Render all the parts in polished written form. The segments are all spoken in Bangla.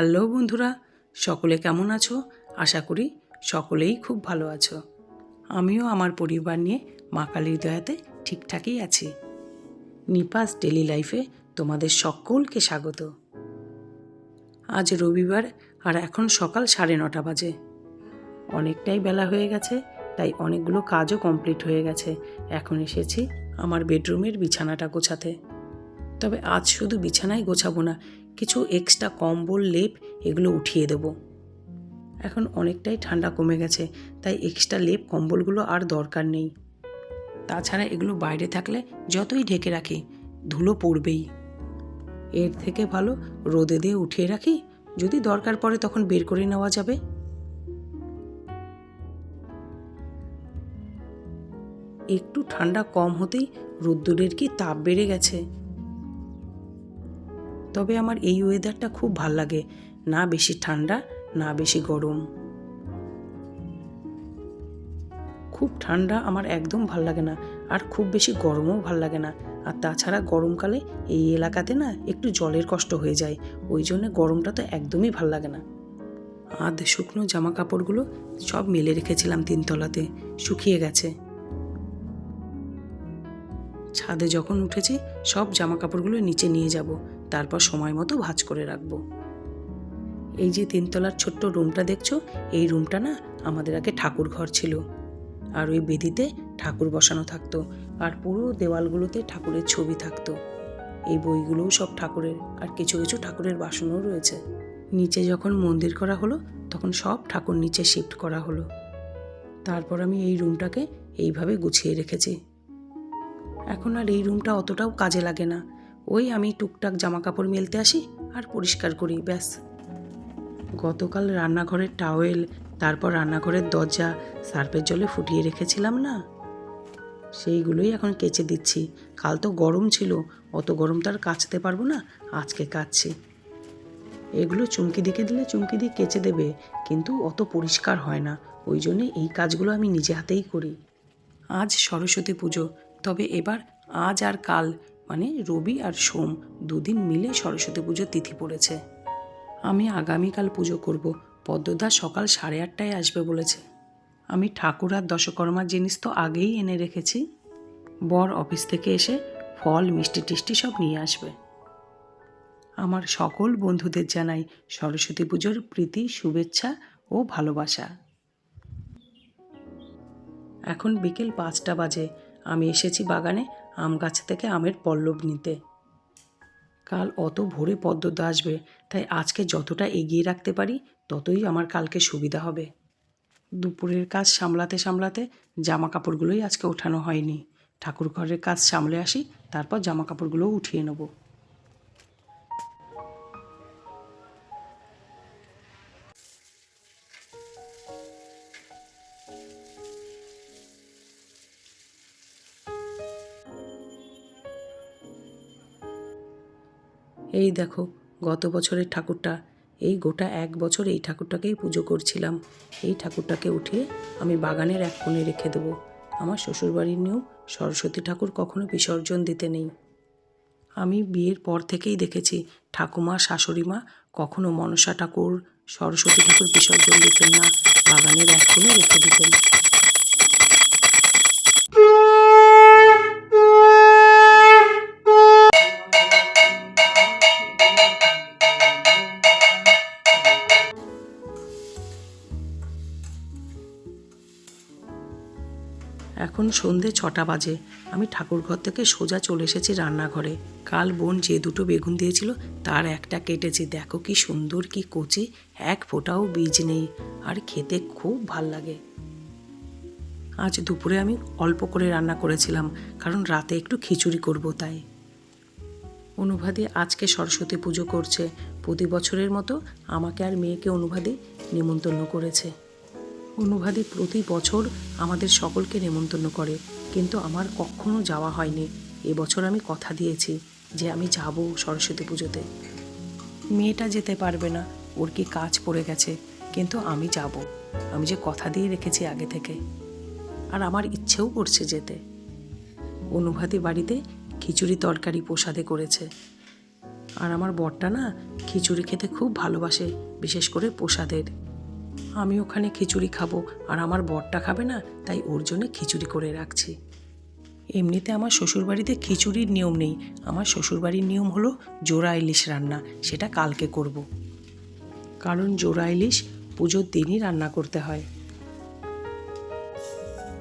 হ্যালো বন্ধুরা, সকলে কেমন আছো? আশা করি সকলেই খুব ভালো আছো। আমিও আমার পরিবার নিয়ে মা কালীর দয়াতে ঠিকঠাকই আছি। নিপাস ডেলি লাইফে তোমাদের সকলকে স্বাগত। আজ রবিবার আর এখন সকাল 9:30 বাজে। অনেকটাই বেলা হয়ে গেছে, তাই অনেকগুলো কাজও কমপ্লিট হয়ে গেছে। এখন এসেছি আমার বেডরুমের বিছানাটা গোছাতে। তবে আজ শুধু বিছানাই গোছাবো না, কিছু এক্সট্রা কম্বল, লেপ এগুলো উঠিয়ে দেব। এখন অনেকটাই ঠান্ডা কমে গেছে, তাই এক্সট্রা লেপ কম্বলগুলো আর দরকার নেই। তাছাড়া এগুলো বাইরে থাকলে যতই ঢেকে রাখি ধুলো পড়বেই। এর থেকে ভালো রোদে দিয়ে উঠিয়ে রাখি, যদি দরকার পড়ে তখন বের করে নেওয়া যাবে। একটু ঠান্ডা কম হতেই রোদ্দুরের কি তাপ বেড়ে গেছে। তবে আমার এই ওয়েদারটা খুব ভাল লাগে, না বেশি ঠান্ডা না বেশি গরম। খুব ঠান্ডা আমার একদম ভাল লাগে না, আর খুব বেশি গরমও ভাল লাগে না। আর তাছাড়া গরমকালে এই এলাকাতে না একটু জলের কষ্ট হয়ে যায়, ওই জন্য গরমটা তো একদমই ভাল লাগে না। আধ শুকনো জামা কাপড়গুলো সব মেলে রেখেছিলাম 3তলাতে, শুকিয়ে গেছে। ছাদে যখন উঠেছি সব জামা কাপড়গুলো নিচে নিয়ে যাব, তারপর সময় মতো ভাঁজ করে রাখবো। এই যে 3তলার ছোট্ট রুমটা দেখছো, এই রুমটা না আমাদের আগে ঠাকুর ঘর ছিল। আর ওই বেদিতে ঠাকুর বসানো থাকতো, আর পুরো দেওয়ালগুলোতে ঠাকুরের ছবি থাকতো। এই বইগুলোও সব ঠাকুরের, আর কিছু কিছু ঠাকুরের বাসনও রয়েছে। নিচে যখন মন্দির করা হলো তখন সব ঠাকুর নিচে শিফট করা হলো। তারপর আমি এই রুমটাকে এইভাবে গুছিয়ে রেখেছি। এখন আর এই রুমটা অতটাও কাজে লাগে না, ওই আমি টুকটাক জামা কাপড় মেলতে আসি আর পরিষ্কার করি, ব্যাস। গতকাল রান্নাঘরের টাওয়েল, তারপর রান্নাঘরের দরজা সার্ফের জলে ফুটিয়ে রেখেছিলাম না, সেইগুলোই এখন কেচে দিচ্ছি। কাল তো গরম ছিল, অত গরম তো আর কাচতে পারবো না, আজকে কাচছি। এগুলো চুমকি দিলে চুমকি দিয়ে কেচে দেবে, কিন্তু অত পরিষ্কার হয় না, ওই জন্যে এই কাজগুলো আমি নিজে হাতেই করি। আজ সরস্বতী পুজো, তবে এবার আজ আর কাল মানে রবি আর সোম দুদিন মিলে সরস্বতী পুজোর তিথি পড়েছে। আমি আগামীকাল পুজো করব। পদ্মদা সকাল 8:30টায় আসবে বলেছে। আমি ঠাকুর আর দশকর্মার জিনিস তো আগেই এনে রেখেছি। বর অফিস থেকে এসে ফল, মিষ্টি টিষ্টি সব নিয়ে আসবে। আমার সকল বন্ধুদের জানাই সরস্বতী পুজোর প্রীতি, শুভেচ্ছা ও ভালোবাসা। এখন বিকেল 5টা বাজে। আমি এসেছি বাগানে আম গাছ থেকে আমের পল্লব নিতে। কাল অত ভোরে পদ্মদা আসবে, তাই আজকে যতটা এগিয়ে রাখতে পারি ততই আমার কালকে সুবিধা হবে। দুপুরের কাজ সামলাতে সামলাতে জামা কাপড়গুলোই আজকে ওঠানো হয়নি। ঠাকুর ঘরের কাজ সামলে আসি, তারপর জামা কাপড়গুলোও উঠিয়ে নেব। এই দেখো গত বছরের ঠাকুরটা, এই গোটা 1 বছর এই ঠাকুরটাকেই পুজো করছিলাম। এই ঠাকুরটাকে উঠিয়ে আমি বাগানের এক কোণে রেখে দেবো। আমার শ্বশুরবাড়ির নিয়েও সরস্বতী ঠাকুর কখনো বিসর্জন দিতে নেই। আমি বিয়ের পর থেকেই দেখেছি ঠাকুমা, শাশুড়ি মা কখনো মনসা ঠাকুর, সরস্বতী ঠাকুর বিসর্জন দিতেন না, বাগানের এক কোণে রেখে দিতেন। এখন সন্ধে 6টা বাজে। আমি ঠাকুরঘর থেকে সোজা চলে এসেছি রান্নাঘরে। কাল বোন যে 2টো বেগুন দিয়েছিল তার একটা কেটেছি, দেখো কি সুন্দর, কি কচি, এক ফোঁটাও বীজ নেই, আর খেতে খুব ভাল লাগে। আজ দুপুরে আমি অল্প করে রান্না করেছিলাম, কারণ রাতে একটু খিচুড়ি করব তাই। অনুভাদি আজকে সরস্বতী পুজো করছে। প্রতি বছরের মতো আমাকে আর মেয়েকে অনুভাদি নিমন্ত্রণ করেছে। অনুভাদি প্রতি বছর আমাদের সকলকে নেমন্তন্ন করে, কিন্তু আমার কখনো যাওয়া হয়নি। এবছর আমি কথা দিয়েছি যে আমি যাব সরস্বতী পুজোতে। মেয়েটা যেতে পারবে না, ওর কি কাজ পড়ে গেছে, কিন্তু আমি যাব। আমি যে কথা দিয়ে রেখেছি আগে থেকে, আর আমার ইচ্ছেও করছে যেতে। অনুভাদি বাড়িতে খিচুড়ি তরকারি প্রসাদে করেছে। আর আমার বরটা না খিচুড়ি খেতে খুব ভালোবাসে, বিশেষ করে প্রসাদের। আমি ওখানে খিচুড়ি খাবো আর আমার বরটা খাবে না, তাই ওর জন্য খিচুড়ি করে রাখছি। এমনিতে আমার শ্বশুরবাড়িতে খিচুড়ির নিয়ম নেই। আমার শ্বশুরবাড়ির নিয়ম হলো জোড়া ইলিশ রান্না, সেটা কালকে করব। কারণ জোড়া ইলিশ পুজোর দিনই রান্না করতে হয়।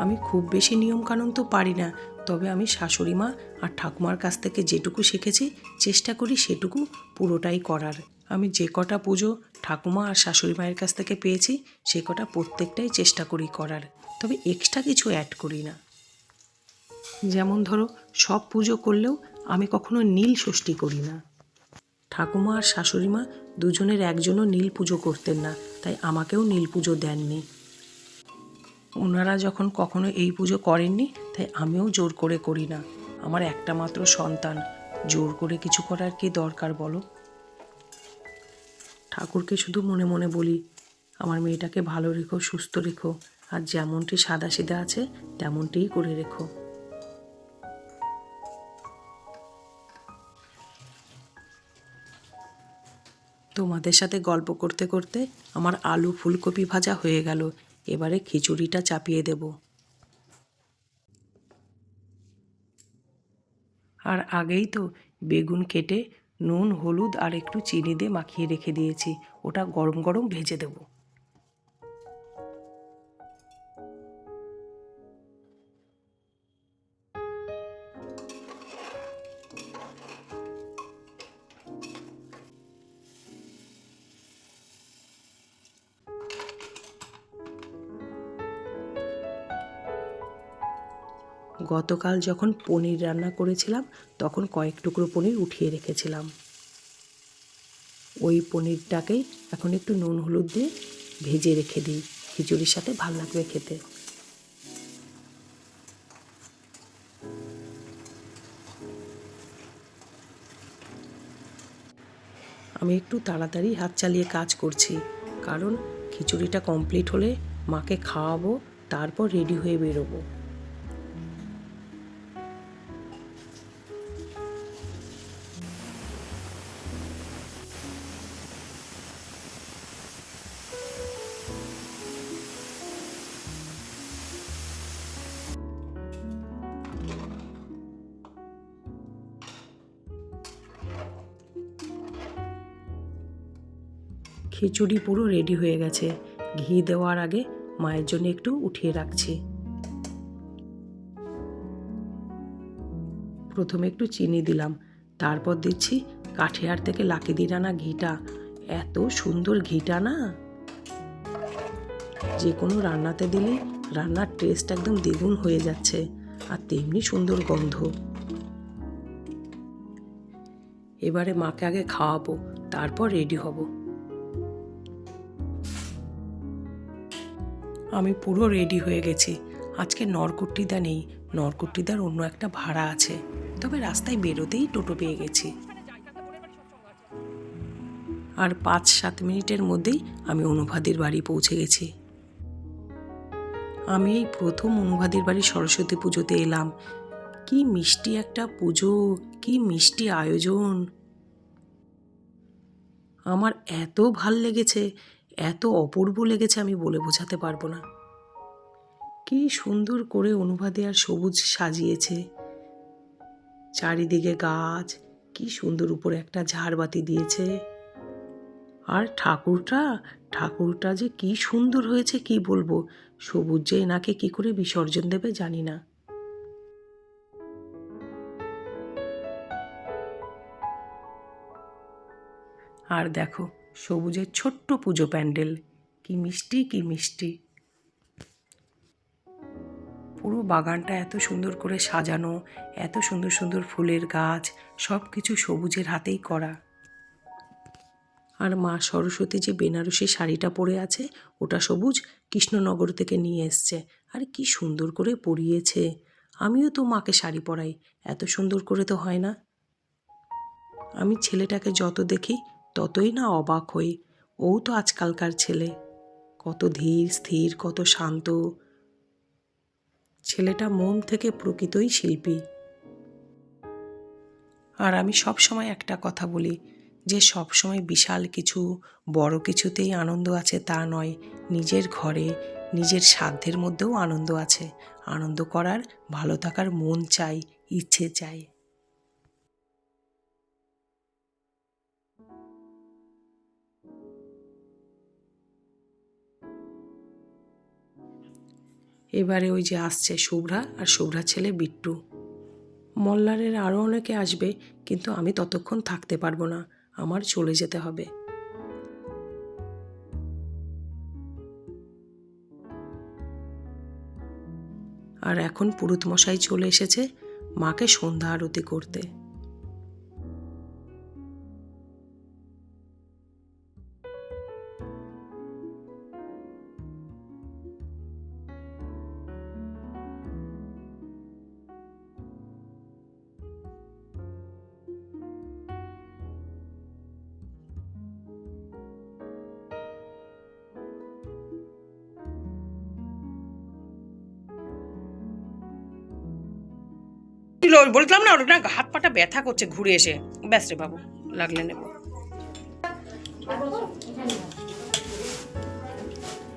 আমি খুব বেশি নিয়মকানুন তো পারি না, তবে আমি শাশুড়ি মা আর ঠাকুমার কাছ থেকে যেটুকু শিখেছি চেষ্টা করি সেটুকু পুরোটাই করার। আমি যে কটা পুজো ঠাকুমা আর শাশুড়ি মায়ের কাছ থেকে পেয়েছি সে কটা প্রত্যেকটাই চেষ্টা করি করার, তবে এক্সট্রা কিছু অ্যাড করি না। যেমন ধরো, সব পুজো করলেও আমি কখনো নীল ষষ্ঠী করি না। ঠাকুমা আর শাশুড়ি মা দুজনের একজনও নীল পুজো করতেন না, তাই আমাকেও নীল পুজো দেননি। ওনারা যখন কখনো এই পুজো করেননি, তাই আমিও জোর করে করি না। আমার একটা মাত্র সন্তান, জোর করে কিছু করার কি দরকার বলো? ঠাকুরকে শুধু মনে মনে বলি, আমার মেয়েটাকে ভালো রেখো, সুস্থ রেখো, আর যেমনটি সাদাসিধা আছে তেমনটিই করে রেখো। তোমাদের সাথে গল্প করতে করতে আমার আলু ফুলকপি ভাজা হয়ে গেল। এবারে খিচুড়িটা চাপিয়ে দেব। আর আগেই তো বেগুন কেটে নুন, হলুদ আর একটু চিনি দিয়ে মাখিয়ে রেখে দিয়েছি, ওটা গরম গরম ভেজে দেব। গতকাল যখন পনির রান্না করেছিলাম তখন কয়েক টুকরো পনির উঠিয়ে রেখেছিলাম। ওই পনিরটাকেই এখন একটু নুন হলুদ দিয়ে ভেজে রেখে দিই, খিচুড়ির সাথে ভালো লাগবে খেতে। আমি একটু তাড়াতাড়ি হাত চালিয়ে কাজ করছি, কারণ খিচুড়িটা কমপ্লিট হলে মাকে খাওয়াবো, তারপর রেডি হয়ে বেরোবো। খিচুড়ি পুরো রেডি হয়ে গেছে। ঘি দেওয়ার আগে মায়ের জন্য একটু উঠিয়ে রাখছি। প্রথমে একটু চিনি দিলাম, তারপর দিচ্ছি কাঠিয়ার থেকে লাকিদির আনা ঘিটা। এত সুন্দর ঘিটা না, যে কোনো রান্নাতে দিলে রান্নার টেস্ট একদম দ্বিগুণ হয়ে যাচ্ছে, আর তেমনি সুন্দর গন্ধ। এবারে মাকে আগে খাওয়াবো, তারপর রেডি হব। আমি পুরো রেডি হয়ে গেছি। আজকে নরকুট্টিদা নেই, নরকুট্টিদার অন্য একটা ভাড়া আছে, তবে রাস্তায় বেরোতেই টোটো পেয়ে গেছি। আর 5-7 মিনিটের মধ্যেই আমি অনুভাদির বাড়ি পৌঁছে গেছি। আমি এই প্রথম অনুভাদির বাড়ি সরস্বতী পুজোতে এলাম। কি মিষ্টি একটা পুজো, কি মিষ্টি আয়োজন। আমার এত ভাল লেগেছে, এত অপূর্ব লেগেছে, আমি বলে বোঝাতে পারবো না। কি সুন্দর করে অনুভাদি আর সবুজ সাজিয়েছে, চারিদিকে গাছ, কি সুন্দর উপরে একটা ঝাড়বাতি দিয়েছে। আর ঠাকুরটা যে কি সুন্দর হয়েছে কি বলবো। সবুজ যে এনাকে কি করে বিসর্জন দেবে জানি না। আর দেখো সবুজের ছোট্ট পুজো প্যান্ডেল, কি মিষ্টি কি মিষ্টি। পুরো বাগানটা এত সুন্দর করে সাজানো, এত সুন্দর সুন্দর ফুলের গাছ, সব কিছু সবুজের হাতেই করা। আর মা সরস্বতী যে বেনারসি শাড়িটা পরে আছে ওটা সবুজ কৃষ্ণনগর থেকে নিয়ে এসছে, আর কি সুন্দর করে পরিয়েছে। আমিও তো মাকে শাড়ি পরাই, এত সুন্দর করে তো হয় না। আমি ছেলেটাকে যত দেখি ততই না অবাক হই। ও তো আজকালকার ছেলে, কত ধীর স্থির, কত শান্ত। ছেলেটা মন থেকে প্রকৃতই শিল্পী। আর আমি সব সময় একটা কথা বলি যে সব সময় বিশাল কিছু বড় কিছুতেই আনন্দ আছে তা নয়, নিজের ঘরে নিজের সাধ্যের মধ্যেও আনন্দ আছে। আনন্দ করার, ভালো থাকার মন চাই, ইচ্ছে চাই। এবারে ওই যে আসছে শুভ্রা আর শুভ্রার ছেলে বিট্টু। মল্লারের আরও অনেকে আসবে, কিন্তু আমি ততক্ষণ থাকতে পারবো না, আমার চলে যেতে হবে। আর এখন পুরুত মশাই চলে এসেছে মাকে সন্ধ্যা আরতি করতে। বললাম না, ওটা হাত পাটা ব্যথা করছে ঘুরে এসে। ব্যাস রে বাবু, লাগলে নেব।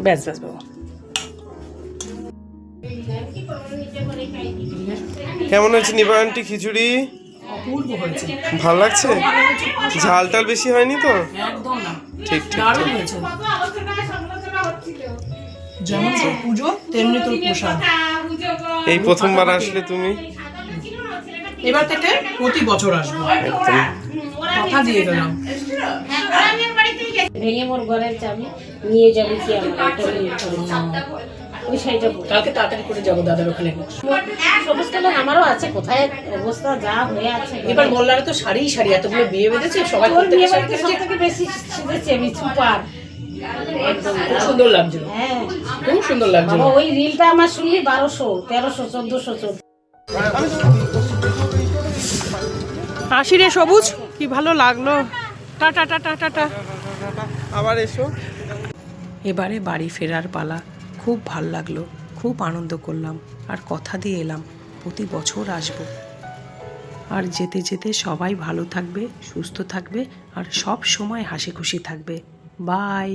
ব্যাস ব্যাস বাবু। কেমন হয়েছে নিবা আন্টি খিচুড়ি? অপূর্ব হয়েছে। ভালো লাগছে? ঝাল টাল বেশি হয়নি তো? একদম না, ঠিক ঠিক দারুণ হয়েছে। যেমন তোর পুজো তেমনি তোর প্রসাদ। এই প্রথমবার আসলে তুমি? এবার থেকে প্রতি বছর আসবো, একদম কথা দিয়ে গেলাম। ভেঙে মোর ঘরের চাবি নিয়ে যাবে কি ওই শাড়িটা কালকে তাড়াতাড়ি করে যাবো দাদার ওখানে। সবুজ কালার আমারও আছে, কোথায় অবস্থা যা হয়ে আছে। এবার মোল্লারে তো শাড়ি শাড়ি এতগুলো বিয়ে বেঁধেছে, সবাই তোর বিয়ে বাড়িতে সব থেকে বেশি সেজেছি আমি সুপার। একদম খুব সুন্দর লাগছিল, হ্যাঁ খুব সুন্দর লাগছিল। বাবা, ওই রিলটা আমার শুনলি 1200, 1300, 1400। আসি রে সবুজ, কি ভালো লাগলো। Tata tata tata. আবার এসো। এবারে বাড়ি ফেরার পালা। খুব ভাল লাগলো, খুব আনন্দ করলাম, আর কথা দিয়ে এলাম প্রতি বছর আসব। আর যেতে যেতে সবাই ভালো থাকবে, সুস্থ থাকবে, আর সব সময় হাসি খুশি থাকবে। বাই।